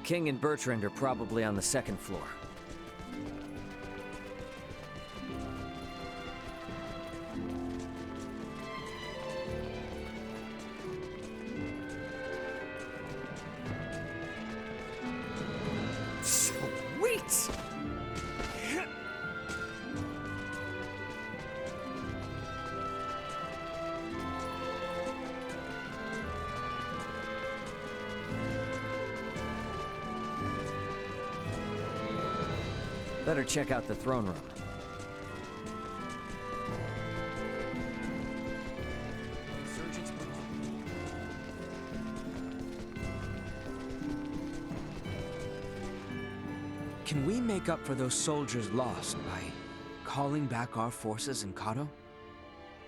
King and Bertrand are probably on the second floor. Sweet! Better check out the throne room. Can we make up for those soldiers lost by calling back our forces in Kato?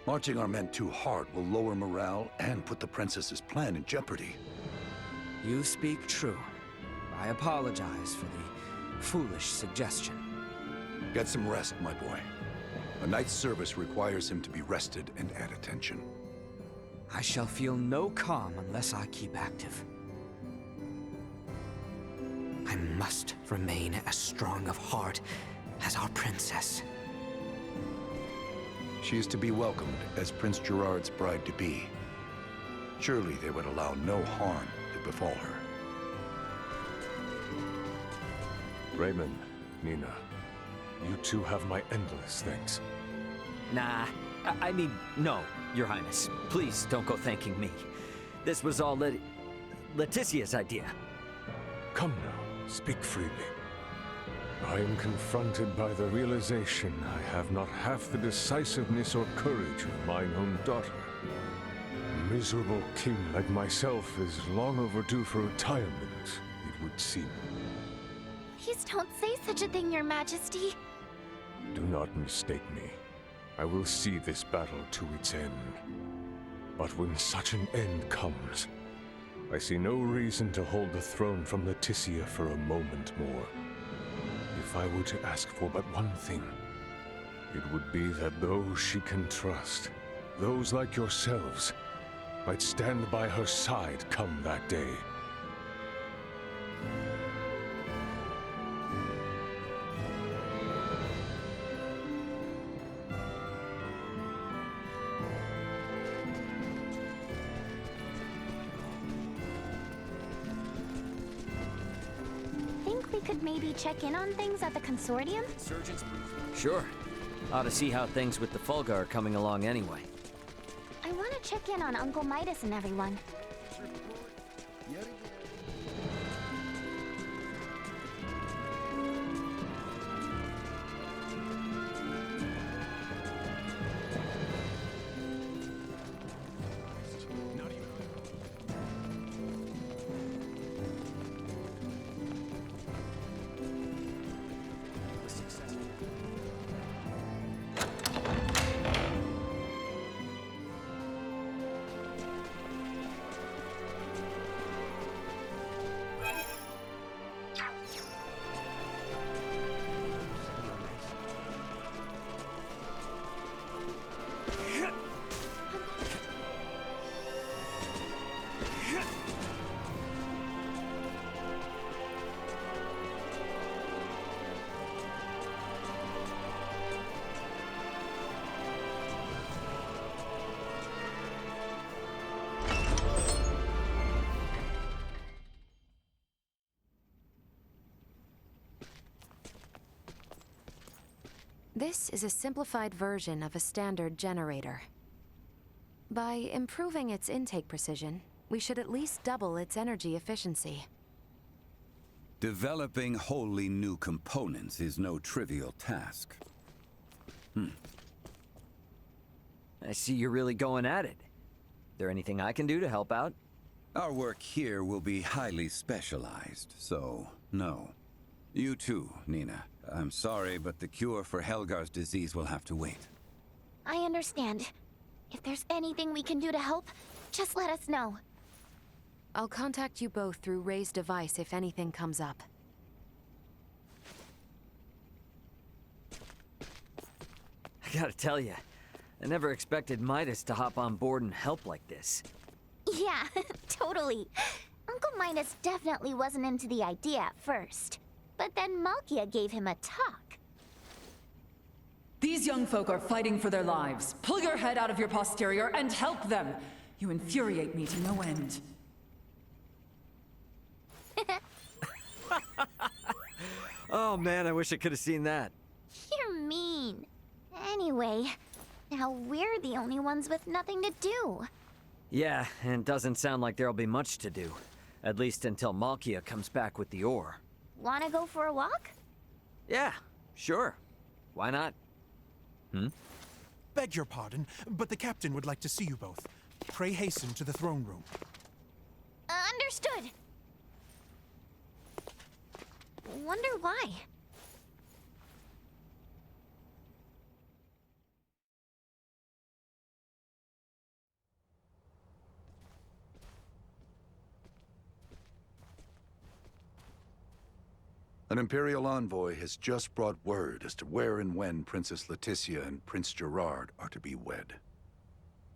Marching our men too hard will lower morale and put the princess's plan in jeopardy. You speak true. I apologize for the foolish suggestion. Get some rest, my boy. A night's service requires him to be rested and at attention. I shall feel no calm unless I keep active. I must remain as strong of heart as our princess. She is to be welcomed as Prince Gerard's bride-to-be. Surely they would allow no harm to befall her. Raymond, Nina, you two have my endless thanks. Nah, I mean, no, Your Highness. Please don't go thanking me. This was all Leticia's idea. Come now, speak freely. I am confronted by the realization I have not half the decisiveness or courage of mine own daughter. A miserable king like myself is long overdue for retirement, it would seem. Please don't say such a thing, Your Majesty. Do not mistake me. I will see this battle to its end. But when such an end comes, I see no reason to hold the throne from Leticia for a moment more. If I were to ask for but one thing, it would be that those she can trust, those like yourselves, might stand by her side come that day. Think we could maybe check in on things at the consortium? Sure. Ought to see how things with the Fulga are coming along anyway. I want to check in on Uncle Midas and everyone. This is a simplified version of a standard generator. By improving its intake precision, we should at least double its energy efficiency. Developing wholly new components is no trivial task. I see you're really going at it. There anything I can do to help out? Our work here will be highly specialized, so no. You too, Nina. I'm sorry, but the cure for Helgar's disease will have to wait. I understand. If there's anything we can do to help, just let us know. I'll contact you both through Ray's device if anything comes up. I gotta tell you, I never expected Midas to hop on board and help like this. Yeah, totally. Uncle Midas definitely wasn't into the idea at first. But then Malkia gave him a talk. These young folk are fighting for their lives. Pull your head out of your posterior and help them! You infuriate me to no end. Oh man, I wish I could have seen that. You're mean. Anyway, now we're the only ones with nothing to do. Yeah, and it doesn't sound like there'll be much to do. At least until Malkia comes back with the ore. Wanna go for a walk? Yeah, sure. Why not? Beg your pardon, but the captain would like to see you both. Pray hasten to the throne room. Understood. Wonder why. An Imperial envoy has just brought word as to where and when Princess Leticia and Prince Gerard are to be wed.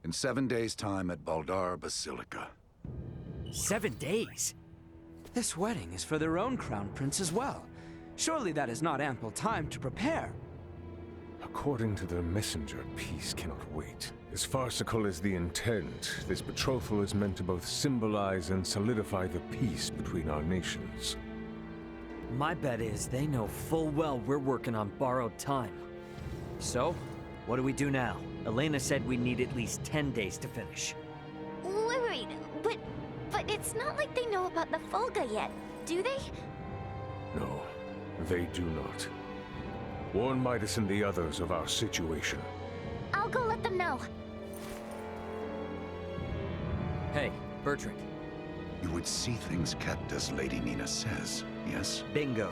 In 7 days' time at Baldar Basilica. 7 days? This wedding is for their own crown prince as well. Surely that is not ample time to prepare. According to the messenger, peace cannot wait. As farcical as the intent, this betrothal is meant to both symbolize and solidify the peace between our nations. My bet is they know full well we're working on borrowed time. So, what do we do now? Elena said we need at least 10 days to finish. Wait, but it's not like they know about the Fulga yet, do they? No, they do not. Warn Midas and the others of our situation. I'll go let them know. Hey, Bertrand. You would see things kept as Lady Nina says, yes? Bingo.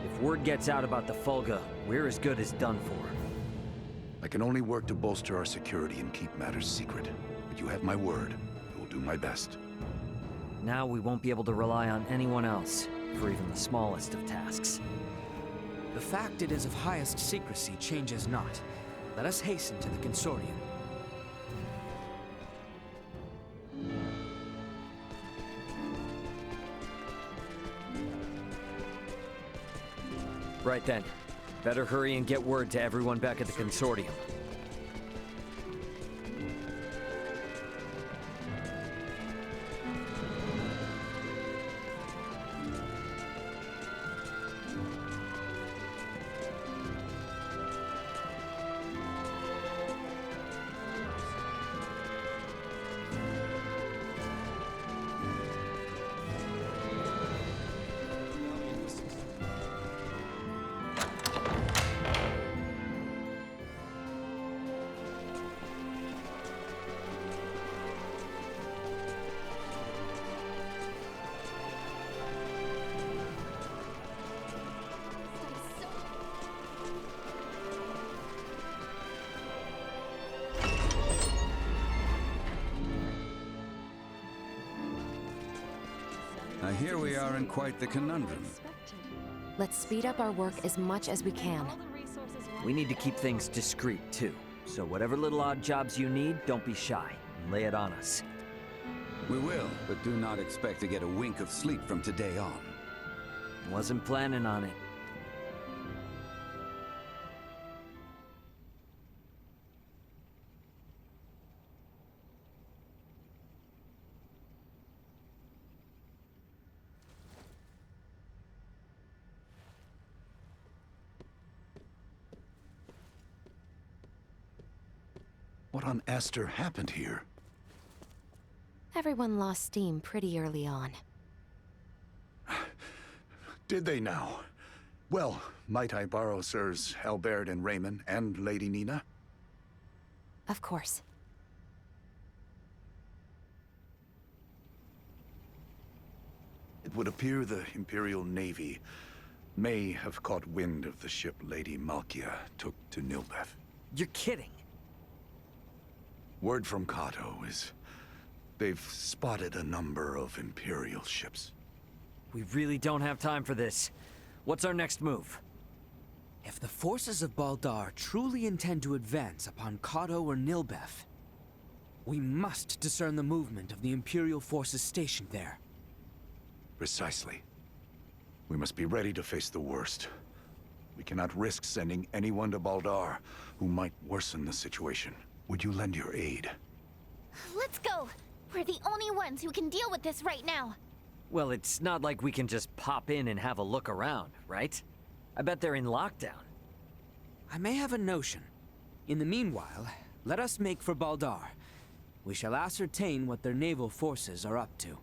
If word gets out about the Fulga, we're as good as done for. I can only work to bolster our security and keep matters secret. But you have my word. I will do my best. Now we won't be able to rely on anyone else, for even the smallest of tasks. The fact it is of highest secrecy changes not. Let us hasten to the consortium. Right then. Better hurry and get word to everyone back at the consortium. Here we are in quite the conundrum. Let's speed up our work as much as we can. We need to keep things discreet, too. So whatever little odd jobs you need, don't be shy. Lay it on us. We will, but do not expect to get a wink of sleep from today on. Wasn't planning on it. What on Aster happened here? Everyone lost steam pretty early on. Did they now? Well, might I borrow Sirs Albert and Raymond and Lady Nina? Of course. It would appear the Imperial Navy may have caught wind of the ship Lady Malkia took to Nilbeth. You're kidding. Word from Kato is they've spotted a number of Imperial ships. We really don't have time for this. What's our next move? If the forces of Baldar truly intend to advance upon Kato or Nilbeth, we must discern the movement of the Imperial forces stationed there. Precisely. We must be ready to face the worst. We cannot risk sending anyone to Baldar who might worsen the situation. Would you lend your aid? Let's go! We're the only ones who can deal with this right now. Well, it's not like we can just pop in and have a look around, right? I bet they're in lockdown. I may have a notion. In the meanwhile, let us make for Baldar. We shall ascertain what their naval forces are up to.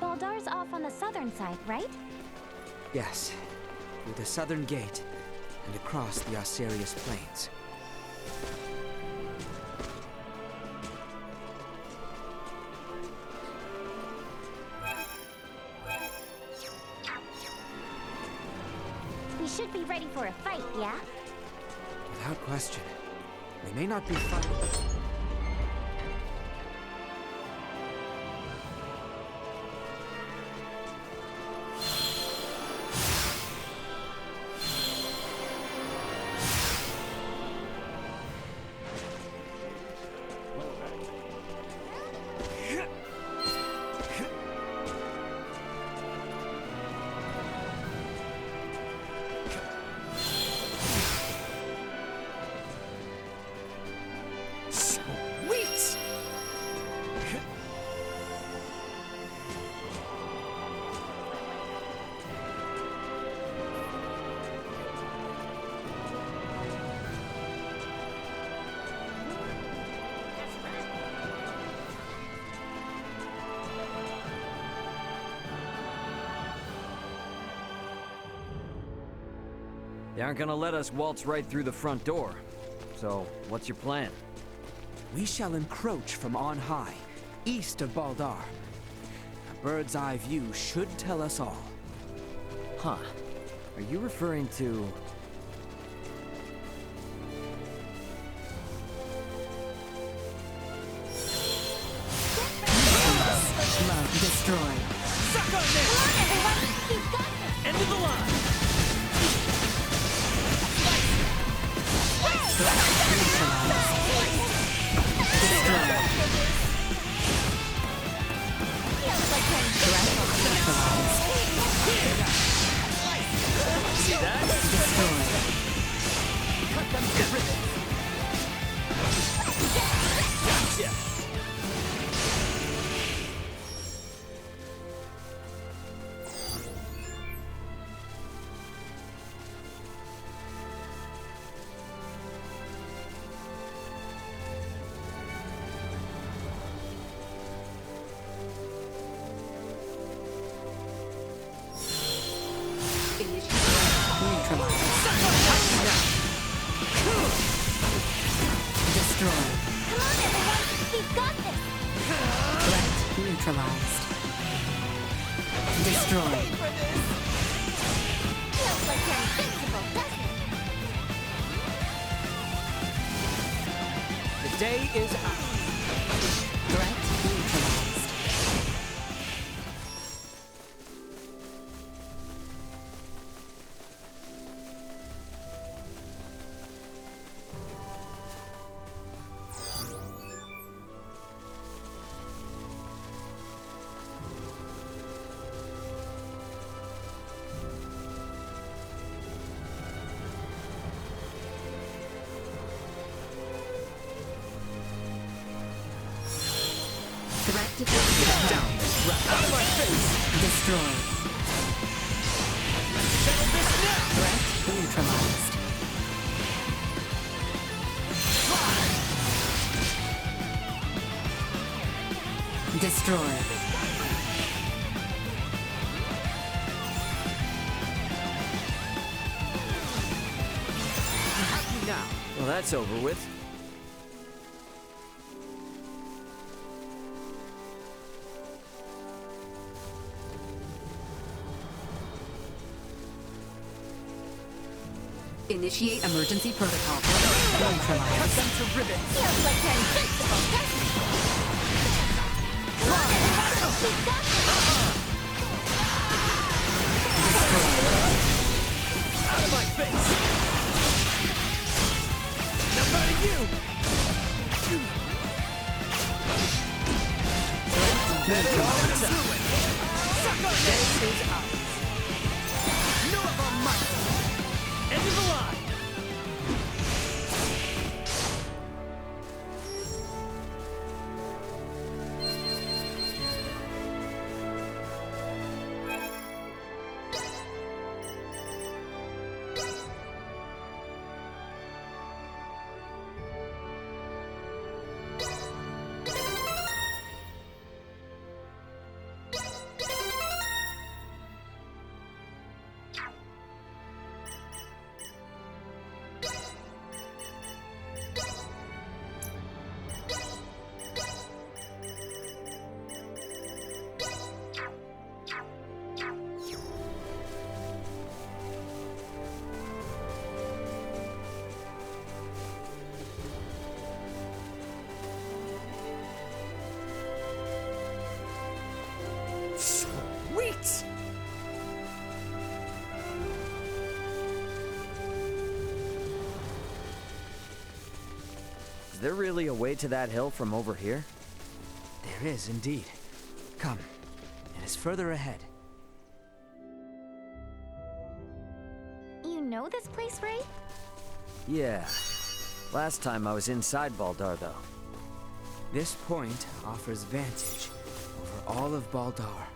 Baldar's off on the southern side, right? Yes, through the southern gate and across the Osirius Plains. We should be ready for a fight, yeah? Without question. We may not be fighting. They aren't gonna let us waltz right through the front door. So, what's your plan? We shall encroach from on high, east of Baldar. A bird's eye view should tell us all. Huh. Are you referring to... Love destroyed. Suck on this! Come on, everyone! We've got this! End of the line! See that? Cut them to ribbons! Gotcha! Destroyed. Come on, everyone! We've got this! Threat neutralized. Destroyed. Feels like you're invincible, doesn't it? The day is out. Threat neutralized. Threat detected. Down this rat! Out of my face! Destroyed. Settle this now! Threat neutralized. Destroyed. Happy now. Well, that's over with. Initiate emergency protocol. Neutralize. Cut them to ribbons. Feels like an invincible Out of my face! Now out of you! Better all it's ruined! Suck on this is ours! No of our might! End of the line! Sweet! Is there really a way to that hill from over here? There is indeed. Come, it is further ahead. You know this place, Ray? Yeah. Last time I was inside Baldar, though. This point offers vantage over all of Baldar.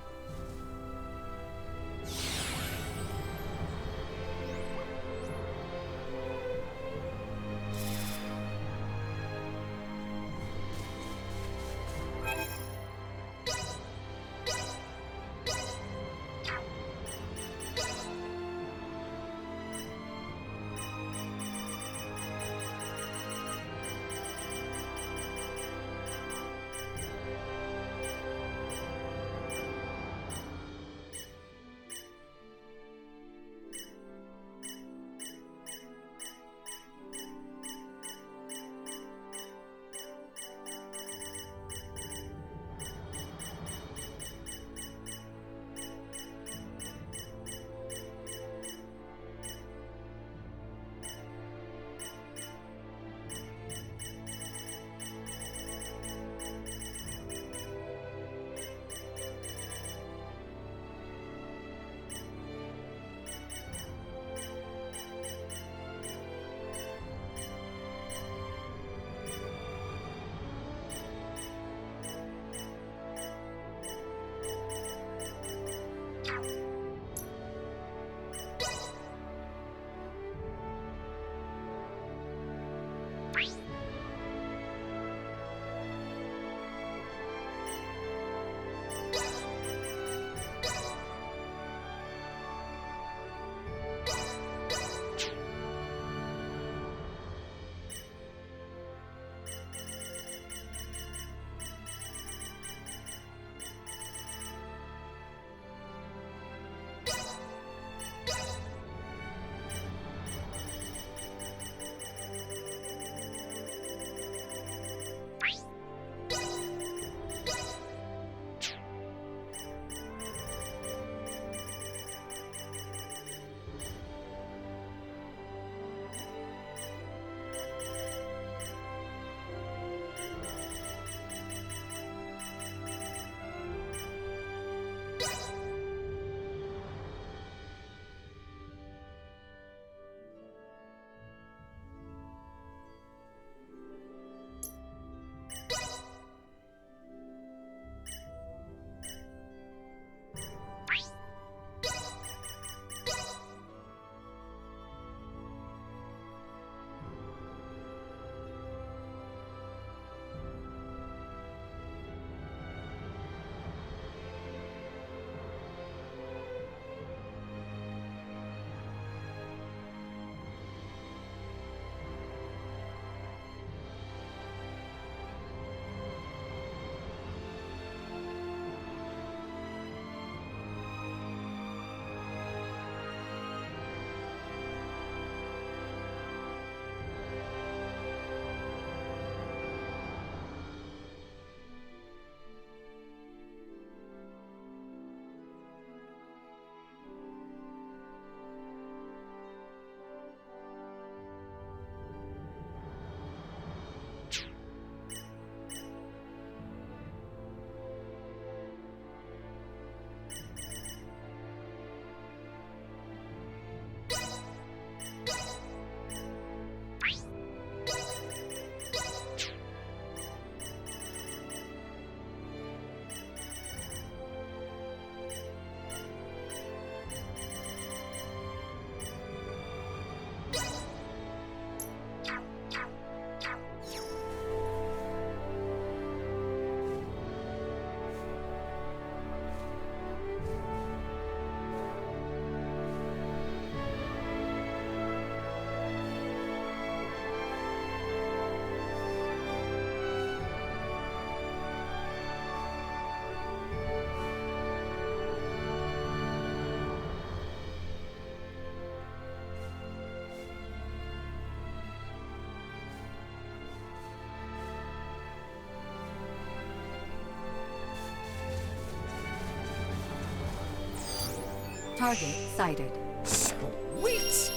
Target sighted. Sweet!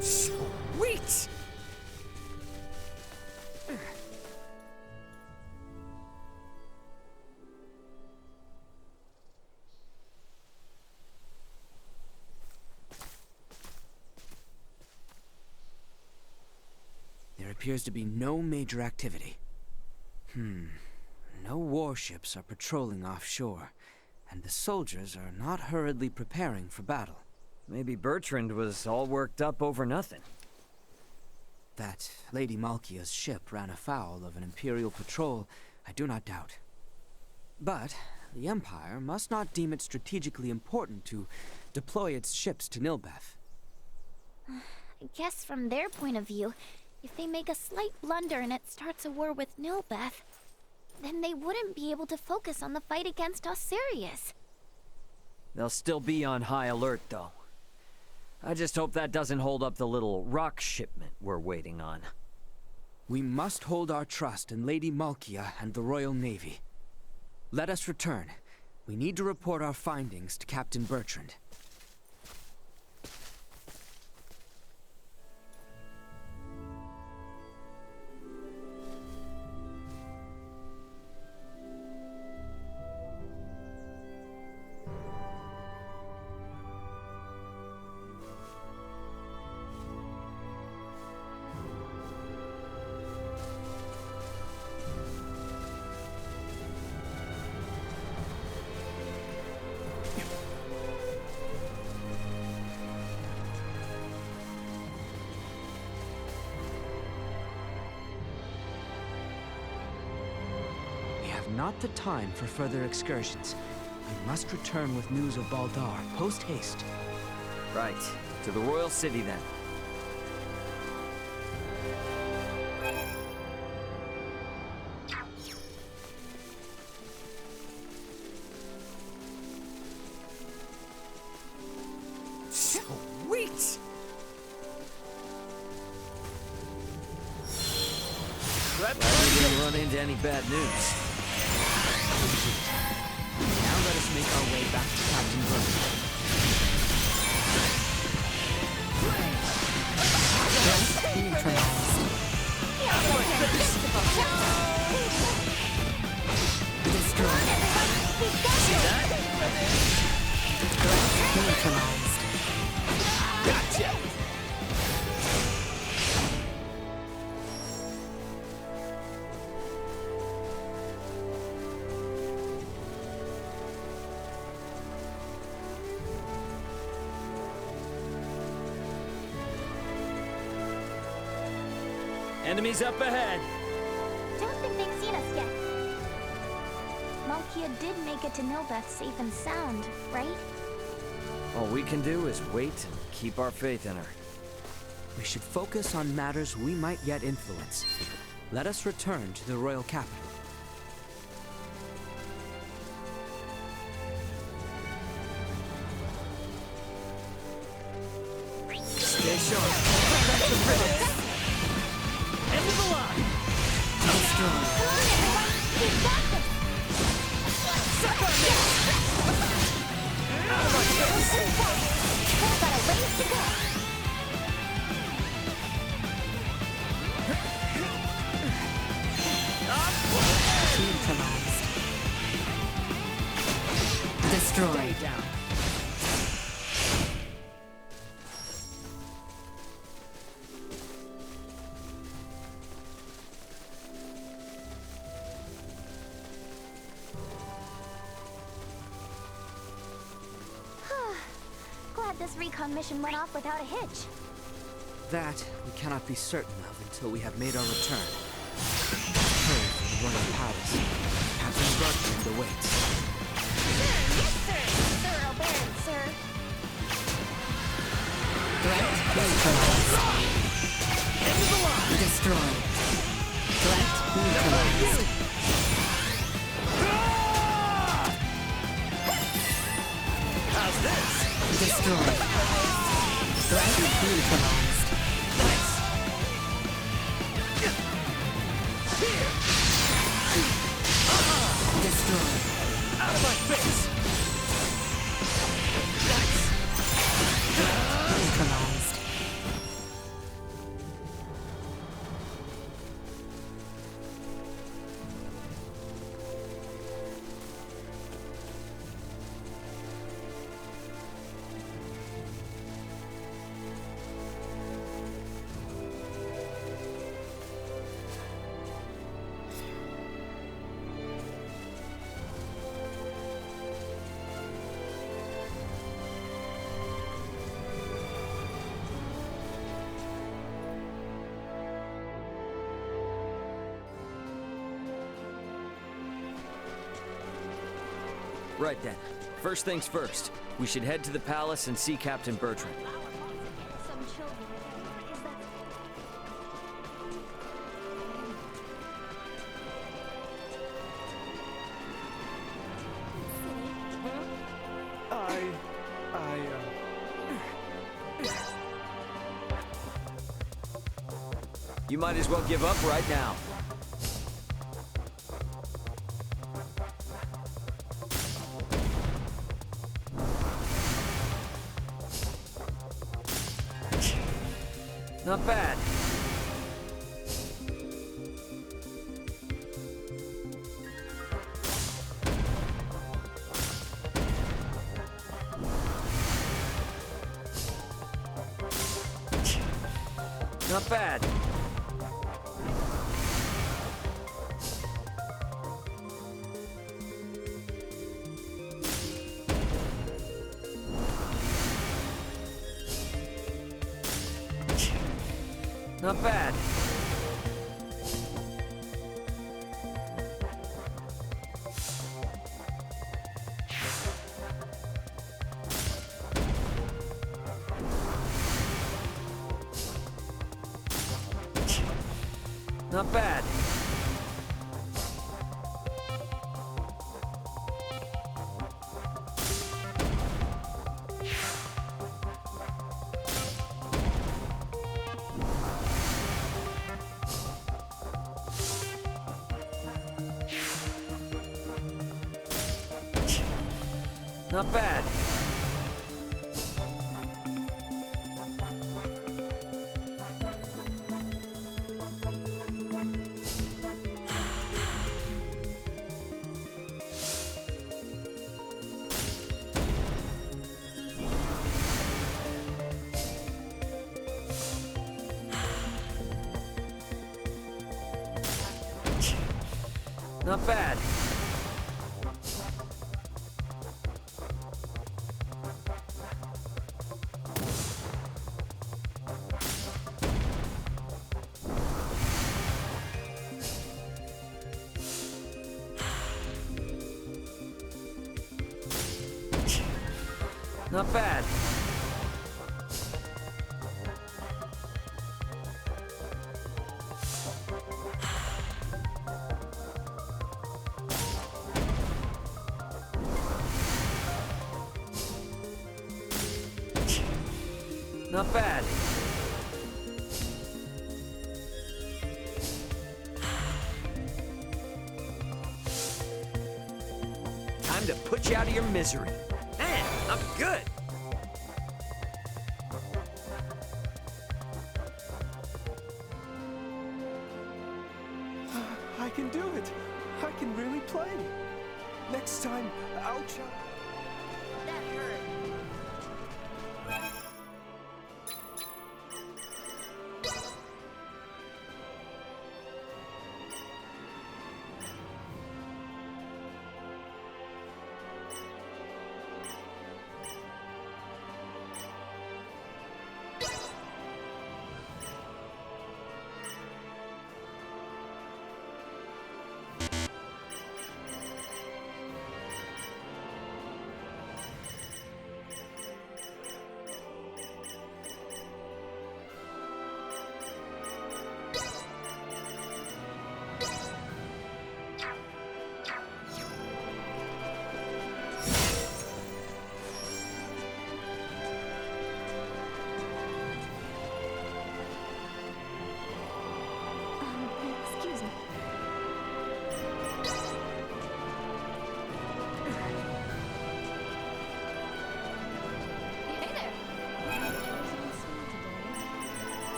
Sweet! There appears to be no major activity. No warships are patrolling offshore, and the soldiers are not hurriedly preparing for battle. Maybe Bertrand was all worked up over nothing. That Lady Malkia's ship ran afoul of an Imperial patrol, I do not doubt. But the Empire must not deem it strategically important to deploy its ships to Nilbeth. I guess from their point of view, if they make a slight blunder and it starts a war with Nilbeth, then they wouldn't be able to focus on the fight against Osirius. They'll still be on high alert, though. I just hope that doesn't hold up the little rock shipment we're waiting on. We must hold our trust in Lady Malkia and the Royal Navy. Let us return. We need to report our findings to Captain Bertrand. Not the time for further excursions. We must return with news of Baldar, post-haste. Right. To the Royal City, then. Sweet! Glad we didn't run into any bad news. Now let us make our way back to Captain Bertrand. Gotcha! Enemies up ahead! Don't think they've seen us yet. Malkia did make it to Nilbeth safe and sound, right? All we can do is wait and keep our faith in her. We should focus on matters we might yet influence. Let us return to the royal capital. Stay sharp. End of the line! Come on, everyone! We've got this! Suck on this! We've got a ways to go! Neutralized. Destroyed. Stay down. Glad this recon mission went off without a hitch. That we cannot be certain of until we have made our return. Hurry from the royal palace. Captain Bertrand awaits. Sir, yes, sir! Sir Oberyn, sir. Threat neutralized. End of the line! Destroyed. Threat neutralized. Destroyed. Threat neutralized. Destroyed. Out of my face! Neutralized. Right then. First things first. We should head to the palace and see Captain Bertrand. Some children. Is that... You might as well give up right now. Not bad. Not bad. Not bad. Not bad. Not bad. Not bad. Not bad. Not bad. Time to put you out of your misery. Man, I'm good. I can do it. I can really play. Next time, I'll try. That hurt.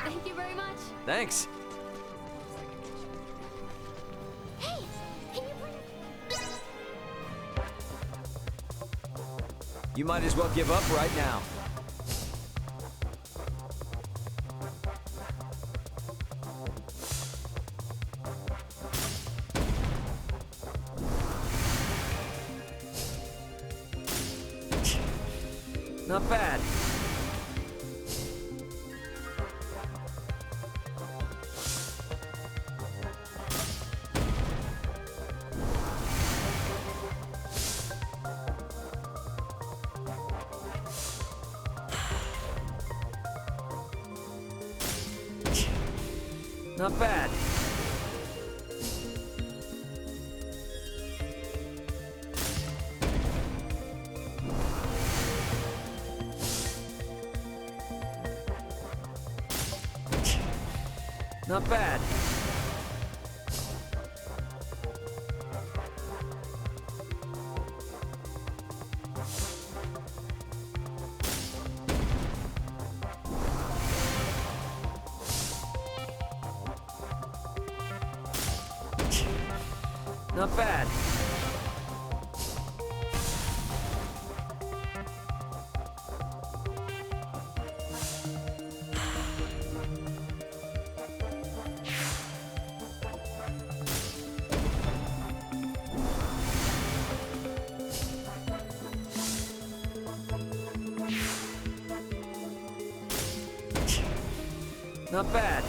Thank you very much. Thanks. Hey, can you bring... You might as well give up right now. Not bad. Not bad. Not bad. Not bad. Not bad. Not bad.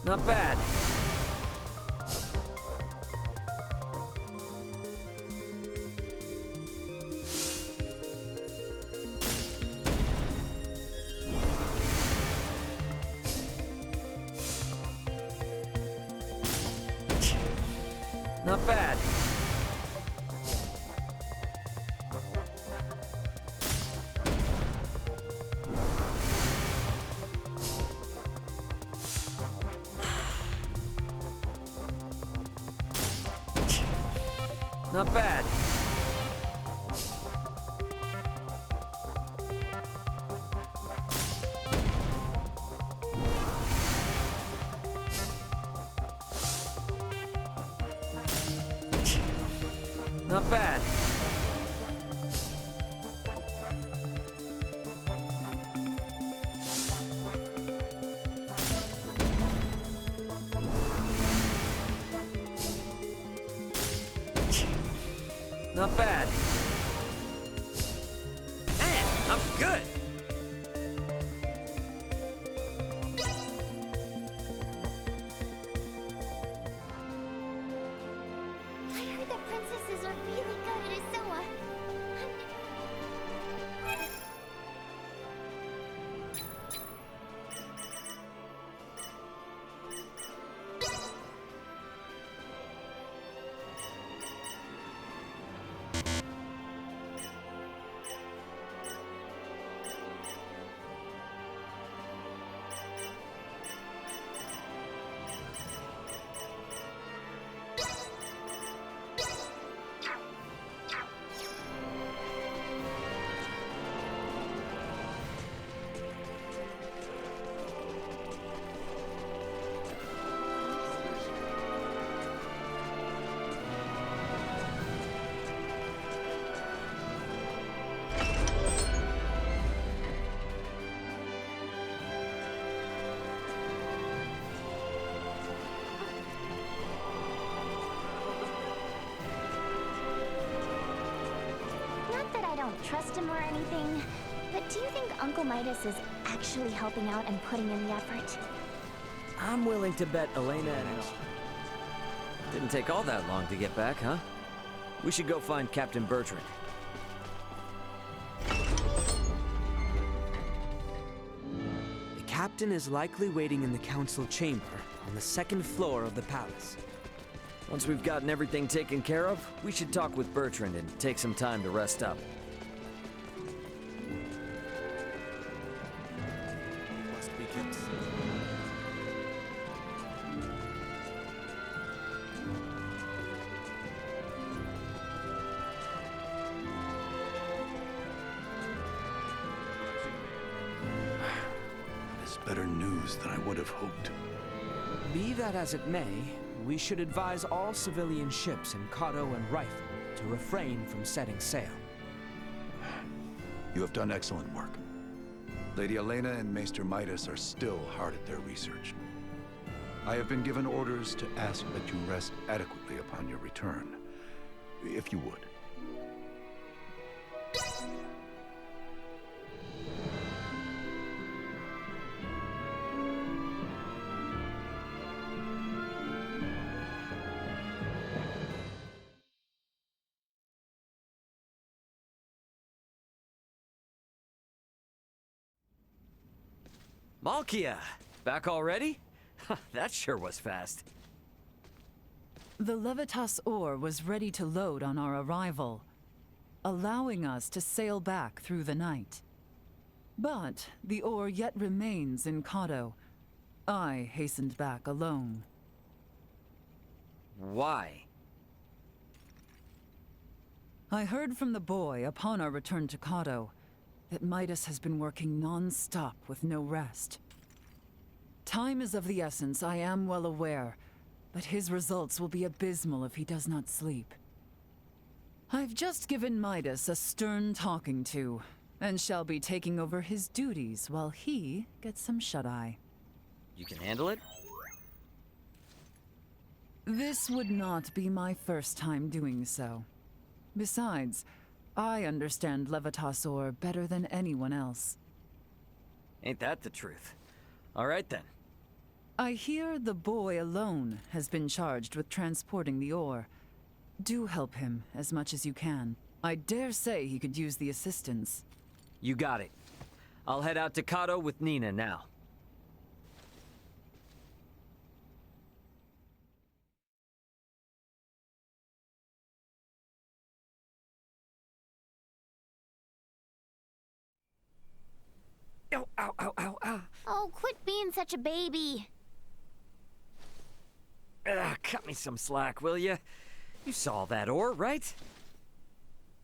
Not bad. Not bad. Not bad. Not bad. Not bad. Man, I'm good. I heard that princesses are really good at Isoa. Not that I don't trust him or anything, but do you think Uncle Midas is actually helping out and putting in the effort? I'm willing to bet Elena and... Didn't take all that long to get back, huh? We should go find Captain Bertrand. The captain is likely waiting in the council chamber on the second floor of the palace. Once we've gotten everything taken care of, we should talk with Bertrand and take some time to rest up. Must be kept safe. This is better news than I would have hoped. Be that as it may, we should advise all civilian ships in Kato and Rifle to refrain from setting sail. You have done excellent work. Lady Elena and Maester Midas are still hard at their research. I have been given orders to ask that you rest adequately upon your return, if you would. Malkia! Back already? That sure was fast. The Levitas ore was ready to load on our arrival, allowing us to sail back through the night. But the ore yet remains in Kato. I hastened back alone. Why? I heard from the boy upon our return to Kato that Midas has been working non-stop with no rest. Time is of the essence, I am well aware, but his results will be abysmal if he does not sleep. I've just given Midas a stern talking to, and shall be taking over his duties while he gets some shut-eye. You can handle it? This would not be my first time doing so. Besides, I understand Levitas ore better than anyone else. Ain't that the truth? All right then. I hear the boy alone has been charged with transporting the ore. Do help him as much as you can. I dare say he could use the assistance. You got it. I'll head out to Kato with Nina now. Ow, ow, ow, ow, ow. Oh, quit being such a baby. Cut me some slack, will ya? You saw that ore, right?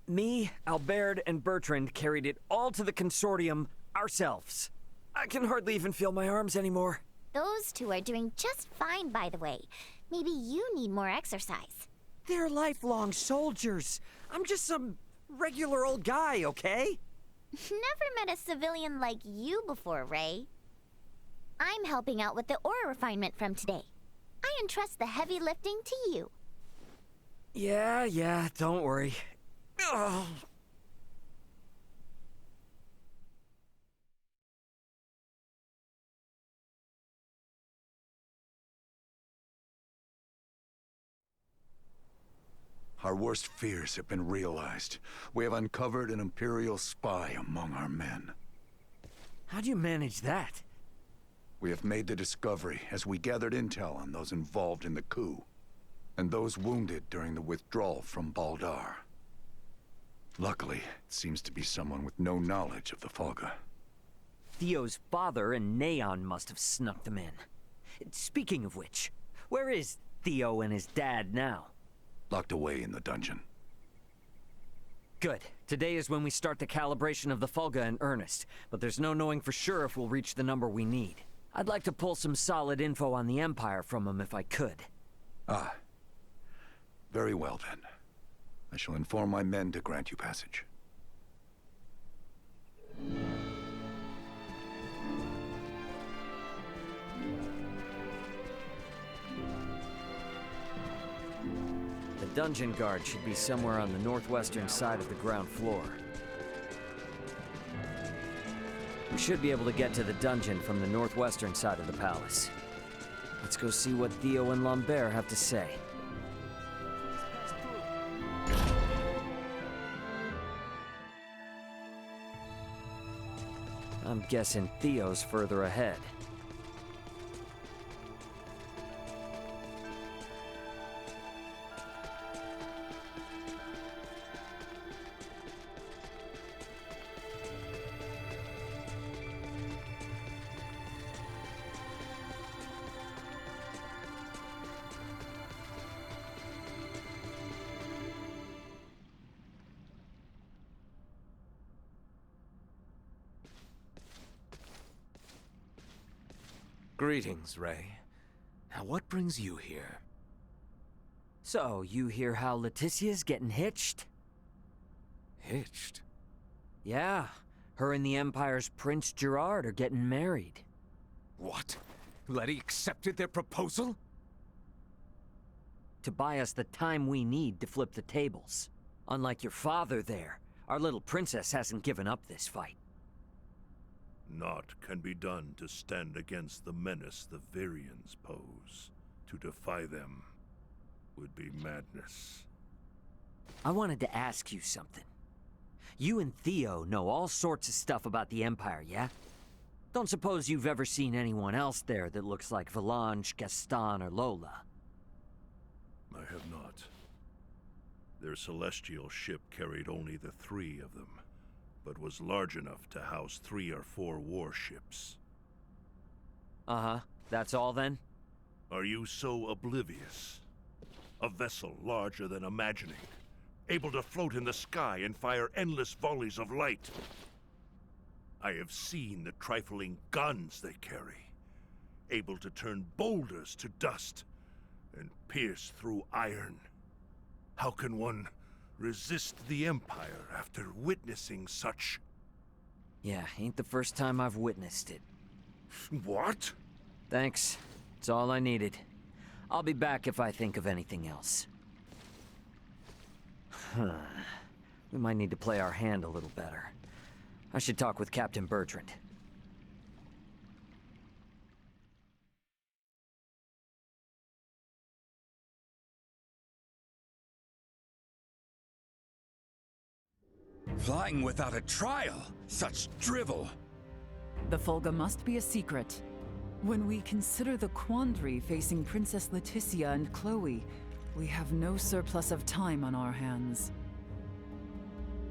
Me, Albert, and Bertrand carried it all to the consortium ourselves. I can hardly even feel my arms anymore. Those two are doing just fine, by the way. Maybe you need more exercise. They're lifelong soldiers. I'm just some regular old guy, okay? Never met a civilian like you before, Ray. I'm helping out with the ore refinement from today. I entrust the heavy lifting to you. Yeah, don't worry. Ugh. Our worst fears have been realized. We have uncovered an Imperial spy among our men. How do you manage that? We have made the discovery as we gathered intel on those involved in the coup, and those wounded during the withdrawal from Baldar. Luckily, it seems to be someone with no knowledge of the Folga. Theo's father and Neon must have snuck them in. Speaking of which, where is Theo and his dad now? Locked away in the dungeon. Good. Today is when we start the calibration of the Folga in earnest, but there's no knowing for sure if we'll reach the number we need. I'd like to pull some solid info on the Empire from him if I could. Ah. Very well then. I shall inform my men to grant you passage. The dungeon guard should be somewhere on the northwestern side of the ground floor. We should be able to get to the dungeon from the northwestern side of the palace. Let's go see what Theo and Lambert have to say. I'm guessing Theo's further ahead. Greetings, Ray. Now what brings you here? So, you hear how Leticia's getting hitched? Hitched? Yeah, her and the Empire's Prince Gerard are getting married. What? Letty accepted their proposal? To buy us the time we need to flip the tables. Unlike your father there, our little princess hasn't given up this fight. Naught can be done to stand against the menace the Virians pose. To defy them would be madness. I wanted to ask you something. You and Theo know all sorts of stuff about the Empire, yeah? Don't suppose you've ever seen anyone else there that looks like Valange, Gaston, or Lola? I have not. Their celestial ship carried only the 3 of them, but was large enough to house 3 or 4 warships. Uh-huh. That's all then? Are you so oblivious? A vessel larger than imagining, able to float in the sky and fire endless volleys of light. I have seen the trifling guns they carry, able to turn boulders to dust and pierce through iron. How can one resist the Empire after witnessing such? Yeah, ain't the first time I've witnessed it. What? Thanks. It's all I needed. I'll be back if I think of anything else. We might need to play our hand a little better. I should talk with Captain Bertrand. Flying without a trial? Such drivel! The Fulga must be a secret. When we consider the quandary facing Princess Leticia and Chloe, we have no surplus of time on our hands.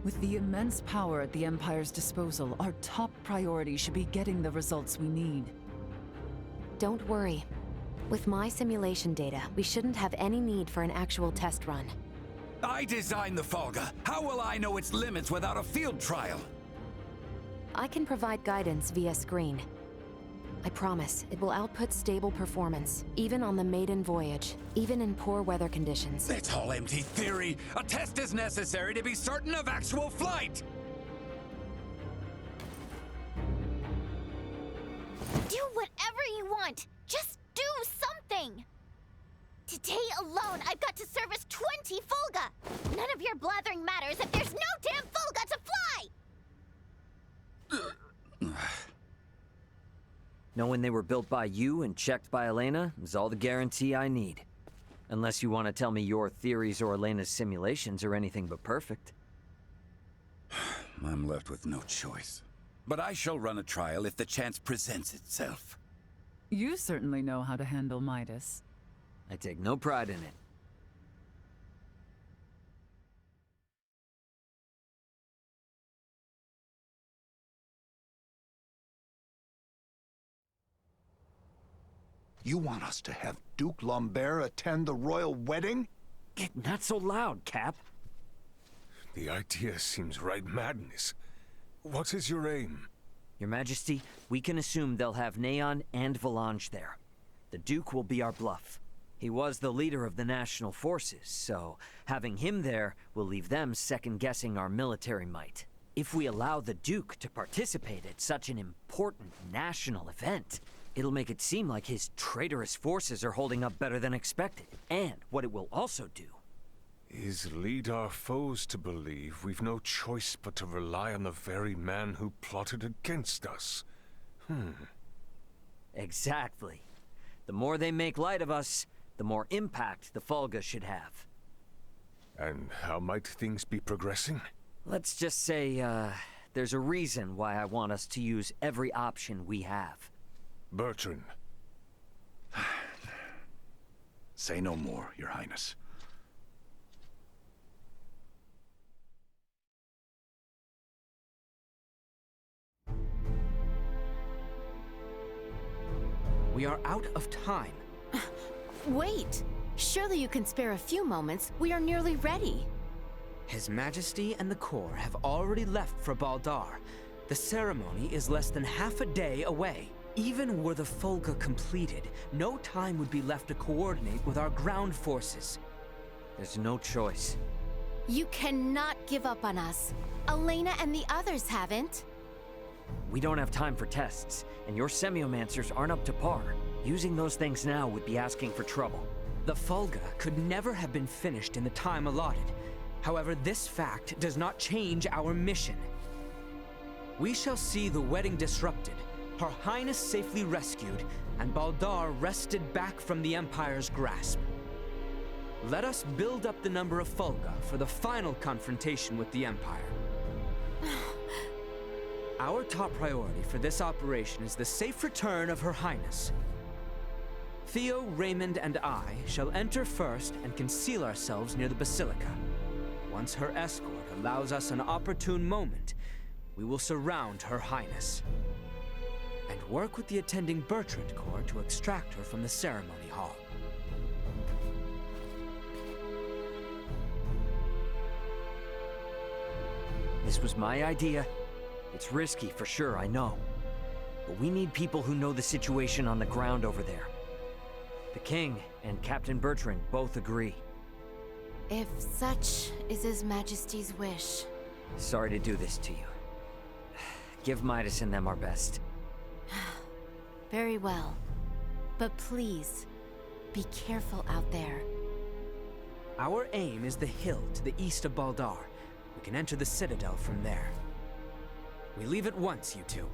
With the immense power at the Empire's disposal, our top priority should be getting the results we need. Don't worry. With my simulation data, we shouldn't have any need for an actual test run. I designed the Fulga. How will I know its limits without a field trial? I can provide guidance via screen. I promise, it will output stable performance, even on the maiden voyage, even in poor weather conditions. It's all empty theory. A test is necessary to be certain of actual flight. Do whatever you want! Just do something! Today alone, I've got to service 20 Fulga! None of your blathering matters if there's no damn Fulga to fly! Knowing they were built by you and checked by Elena is all the guarantee I need. Unless you want to tell me your theories or Elena's simulations are anything but perfect. I'm left with no choice. But I shall run a trial if the chance presents itself. You certainly know how to handle Midas. I take no pride in it. You want us to have Duke Lambert attend the royal wedding? Not so loud, Cap. The idea seems right madness. What is your aim? Your Majesty, we can assume they'll have Neon and Valange there. The Duke will be our bluff. He was the leader of the national forces, so having him there will leave them second-guessing our military might. If we allow the Duke to participate at such an important national event, it'll make it seem like his traitorous forces are holding up better than expected. And what it will also do is lead our foes to believe we've no choice but to rely on the very man who plotted against us. Exactly. The more they make light of us, the more impact the Fulga should have. And how might things be progressing? Let's just say, there's a reason why I want us to use every option we have. Bertrand. Say no more, Your Highness. We are out of time. Wait! Surely you can spare a few moments. We are nearly ready. His Majesty and the Corps have already left for Baldar. The ceremony is less than half a day away. Even were the Fulga completed, no time would be left to coordinate with our ground forces. There's no choice. You cannot give up on us. Elena and the others haven't. We don't have time for tests, and your semiomancers aren't up to par. Using those things now would be asking for trouble. The Fulga could never have been finished in the time allotted. However, this fact does not change our mission. We shall see the wedding disrupted, Her Highness safely rescued, and Baldar wrested back from the Empire's grasp. Let us build up the number of Fulga for the final confrontation with the Empire. Our top priority for this operation is the safe return of Her Highness. Theo, Raymond, and I shall enter first and conceal ourselves near the Basilica. Once her escort allows us an opportune moment, we will surround Her Highness and work with the attending Bertrand Corps to extract her from the ceremony hall. This was my idea. It's risky for sure, I know. But we need people who know the situation on the ground over there. The King and Captain Bertrand both agree. If such is His Majesty's wish. Sorry to do this to you. Give Midas and them our best. Very well. But please, be careful out there. Our aim is the hill to the east of Baldar. We can enter the Citadel from there. We leave at once, you two.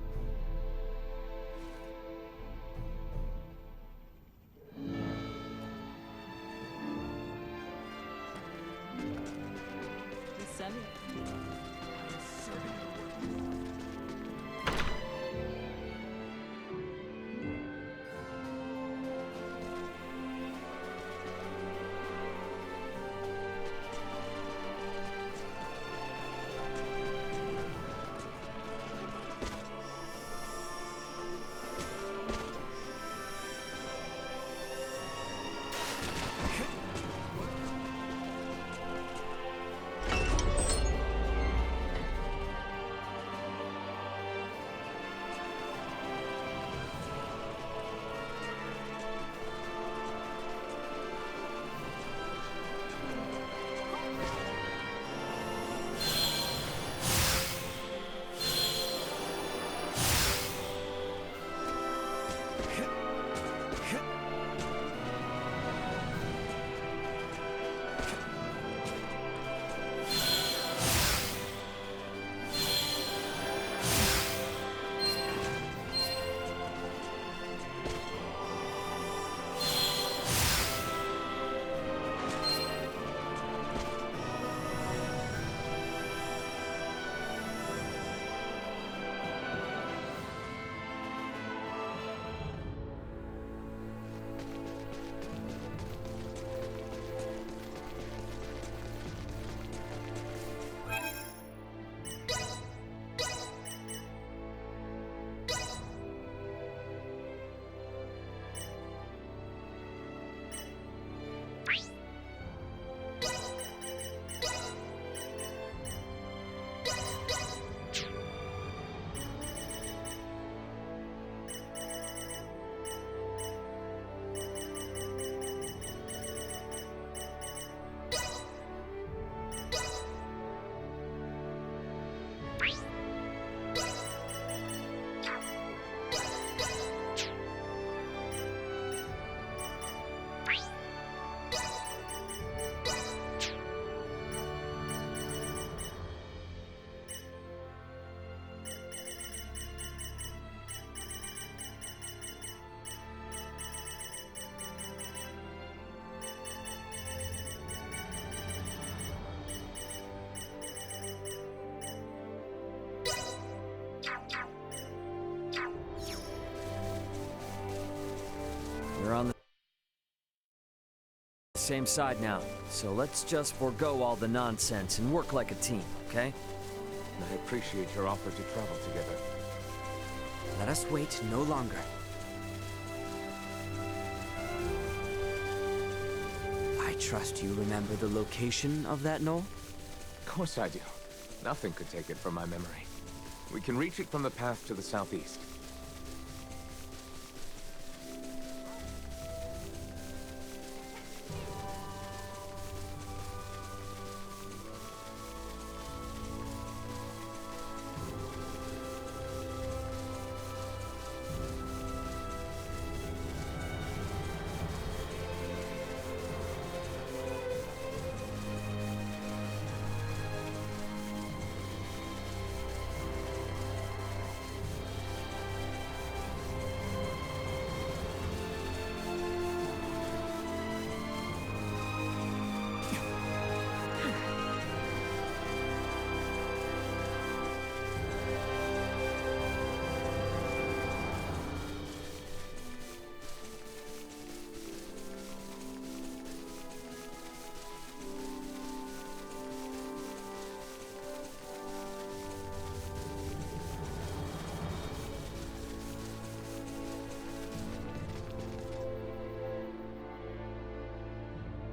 We're on the same side now, so let's just forego all the nonsense and work like a team, okay? I appreciate your offer to travel together. Let us wait no longer. I trust you remember the location of that knoll? Of course I do. Nothing could take it from my memory. We can reach it from the path to the southeast.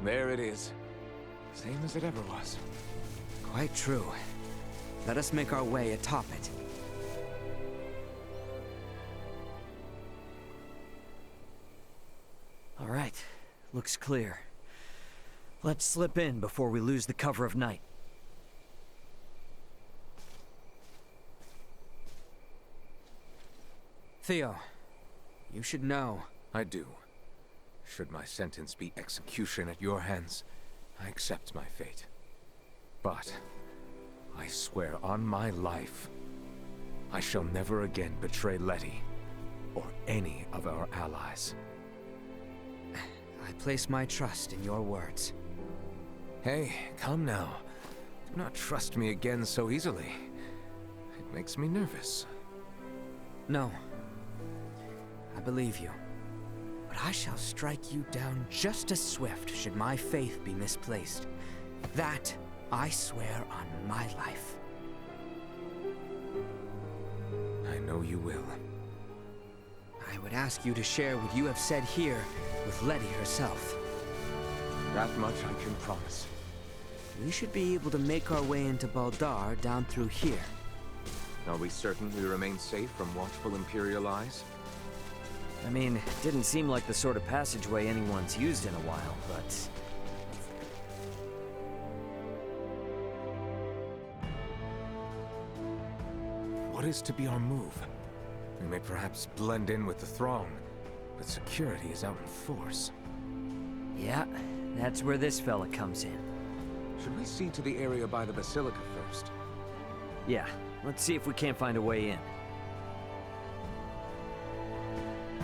There it is. Same as it ever was. Quite true. Let us make our way atop it. All right, looks clear. Let's slip in before we lose the cover of night. Theo, you should know. I do. Should my sentence be execution at your hands, I accept my fate. But I swear on my life, I shall never again betray Letty or any of our allies. I place my trust in your words. Hey, come now. Do not trust me again so easily. It makes me nervous. No. I believe you. But I shall strike you down just as swift should my faith be misplaced. That I swear on my life. I know you will. I would ask you to share what you have said here with Letty herself. That much I can promise. We should be able to make our way into Baldar down through here. Are we certain we remain safe from watchful Imperial eyes? I mean, it didn't seem like the sort of passageway anyone's used in a while, but... What is to be our move? We may perhaps blend in with the throng, but security is out in force. Yeah, that's where this fella comes in. Should we see to the area by the Basilica first? Yeah, let's see if we can't find a way in.